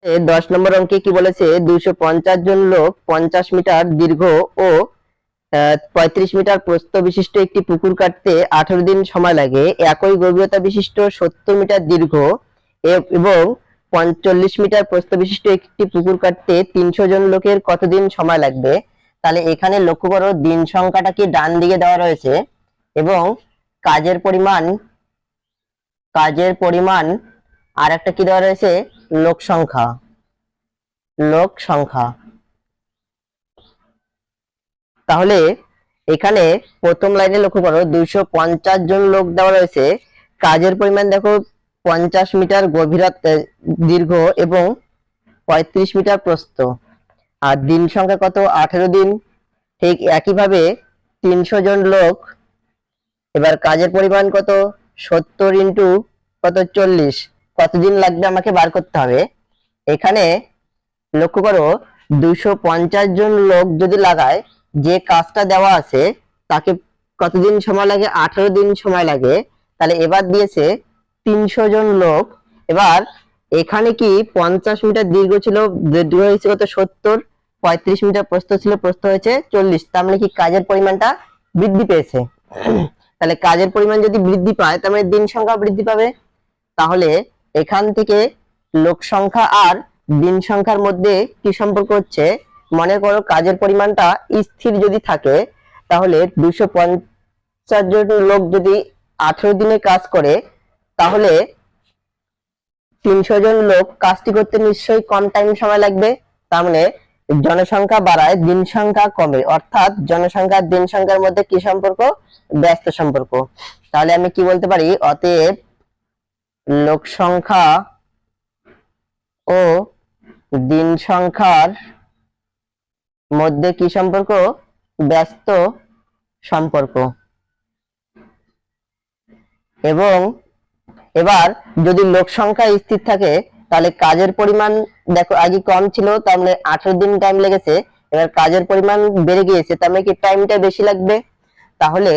10 নম্বর অঙ্কে কি বলেছে, 250 জন লোক 50 মিটার দীর্ঘ ও 35 মিটার প্রস্থ বিশিষ্ট একটি পুকুর কাটতে 18 দিন সময় লাগে। একই গভীরতা বিশিষ্ট 70 মিটার দীর্ঘ এবং 45 মিটার প্রস্থ বিশিষ্ট একটি পুকুর কাটতে 300 জন লোকের কতদিন সময় লাগবে? তাহলে এখানে লক্ষ্য করো, দিন সংখ্যাটা কি ডান দিকে দেওয়া রয়েছে এবং কাজের পরিমাণ আর একটা কি দেওয়া রয়েছে, লোক সংখ্যা। তাহলে এখানে প্রথম লাইনে লক্ষ্য করো, 250 জন লোক দেওয়া রয়েছে, কাজের পরিমাণ দেখো 50 মিটার গভীরতা দীর্ঘ এবং 35 মিটার প্রস্থ, আর দিন সংখ্যা কত, 18 দিন। ঠিক একইভাবে 300 জন লোক, এবার কাজের পরিমাণ কত, 70 ইন্টু কত, 40, কতদিন লাগবে আমাকে বার করতে হবে। এখানে লক্ষ্য করো, 250 জন লোক যদি লাগায়, যে কাজটা দেওয়া আছে তাকে কতদিন সময় লাগে, 18 দিন সময় লাগে। তাহলে এবার দিয়েছে 300 জন লোক। এবার এখানে কি 50 মিটার দীর্ঘ ছিল, দীর্ঘ হয়েছে কত, 70, 35 মিটার প্রস্থ ছিল, প্রস্থ হয়েছে 40। তার মানে কি কাজের পরিমাণটা বৃদ্ধি পেয়েছে। তাহলে কাজের পরিমাণ যদি বৃদ্ধি পায়, তার মানে দিন সংখ্যা বৃদ্ধি পাবে। তাহলে এখান থেকে লোক সংখ্যা আর দিন সংখ্যার মধ্যে কি সম্পর্ক হচ্ছে, মনে করো কাজের পরিমাণটা স্থির যদি থাকে, তাহলে 250 জন লোক যদি 18 দিনে কাজ করে, তাহলে 300 জন লোক কাজটি করতে নিশ্চয়ই কম টাইম সময় লাগবে। তার মানে জনসংখ্যা বাড়ায়, দিন সংখ্যা কমে, অর্থাৎ জনসংখ্যা দিন সংখ্যার মধ্যে কি সম্পর্ক, ব্যস্ত সম্পর্ক। তাহলে আমি কি বলতে পারি, অতএব লোক সংখ্যা ও দিন সংখ্যার মধ্যে কি সম্পর্ক, ব্যস্ত সম্পর্ক। এবং এবার যদি লোক সংখ্যা স্থির থাকে, তাহলে কাজের পরিমাণ দেখো আগে কম ছিল, তার মানে 18 দিন টাইম লেগেছে, এবার কাজের পরিমাণ বেড়ে গিয়েছে, তার মানে কি টাইমটা বেশি লাগবে। তাহলে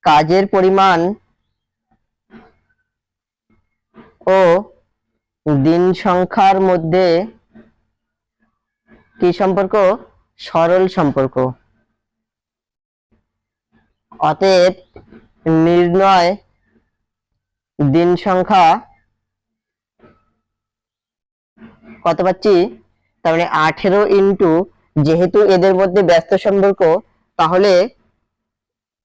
কাজের পরিমাণ ও দিন সংখ্যার মধ্যে কি সম্পর্ক, সরল সম্পর্ক। অতএব নির্ণয় দিন সংখ্যা কত পাচ্ছি, তার মানে 18 ইন্টু, যেহেতু এদের মধ্যে ব্যস্ত সম্পর্ক, তাহলে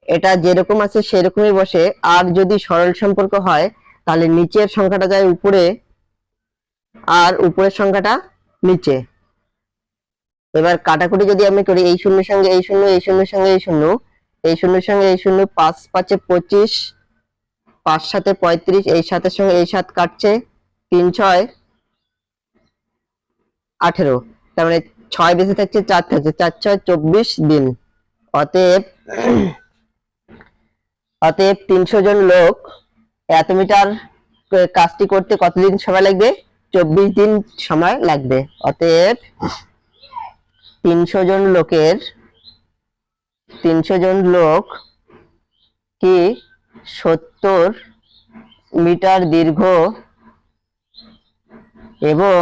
এটা যেরকম আছে সেরকমই বসে। আর যদি সরল সম্পর্ক হয়, তাহলে নিচের সংখ্যাটা যায় উপরে আর উপরের সংখ্যাটা নিচে। এবার কাটাকুটি যদি আমি করি, এই শূন্যের সঙ্গে এই শূন্য, এই শূন্যের সঙ্গে এই শূন্য, এই শূন্যের সঙ্গে এই শূন্য, 5 5 25, 5 7 35, এই 7 সঙ্গে এই 7 কাটছে, 3 6 18, তার মানে 6 বেঁচে থাকছে, 4 থাকছে, 4 6 24 দিন। অতএব 300 জন লোক এত মিটার কাজটি করতে কতদিন সময় লাগবে, 24 দিন সময় লাগবে। অতএব 300 জন লোক কি 70 মিটার দীর্ঘ এবং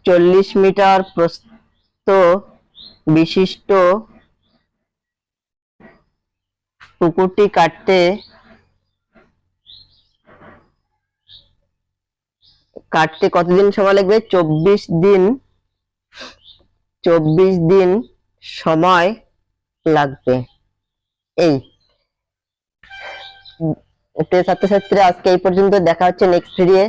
40 মিটার প্রস্থ বিশিষ্ট পুকুরটি কাটতে কতদিন সময় লাগবে, 24 দিন সময় লাগবে। এই ছাত্রছাত্রীরা, আজকে এই পর্যন্ত, দেখা হচ্ছে নেক্সট ভিডিও।